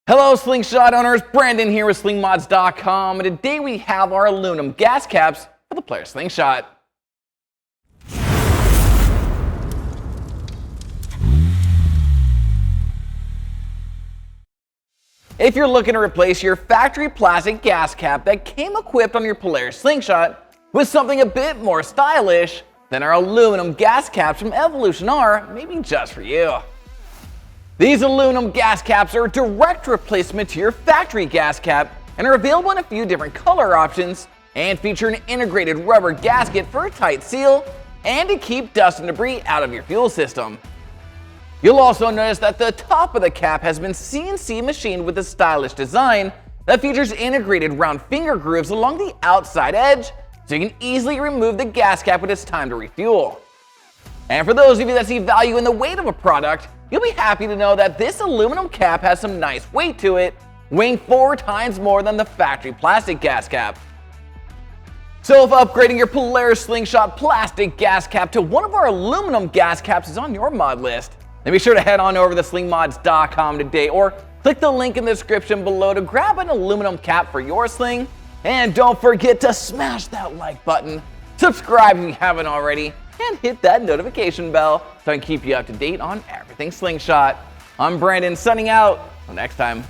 Hello Slingshot owners, Brandon here with Slingmods.com, and today we have our aluminum gas caps for the Polaris Slingshot. If you're looking to replace your factory plastic gas cap that came equipped on your Polaris Slingshot with something a bit more stylish, then our aluminum gas caps from EvolutionR may be just for you. These aluminum gas caps are a direct replacement to your factory gas cap and are available in a few different color options and feature an integrated rubber gasket for a tight seal and to keep dust and debris out of your fuel system. You'll also notice that the top of the cap has been CNC machined with a stylish design that features integrated round finger grooves along the outside edge so you can easily remove the gas cap when it's time to refuel. And for those of you that see value in the weight of a product, you'll be happy to know that this aluminum cap has some nice weight to it, weighing 4 times more than the factory plastic gas cap. So if upgrading your Polaris Slingshot plastic gas cap to one of our aluminum gas caps is on your mod list, then be sure to head on over to slingmods.com today or click the link in the description below to grab an aluminum cap for your sling. And don't forget to smash that like button, subscribe if you haven't already, and hit that notification bell so I can keep you up to date on everything Slingshot. I'm Brandon, signing out. Until next time.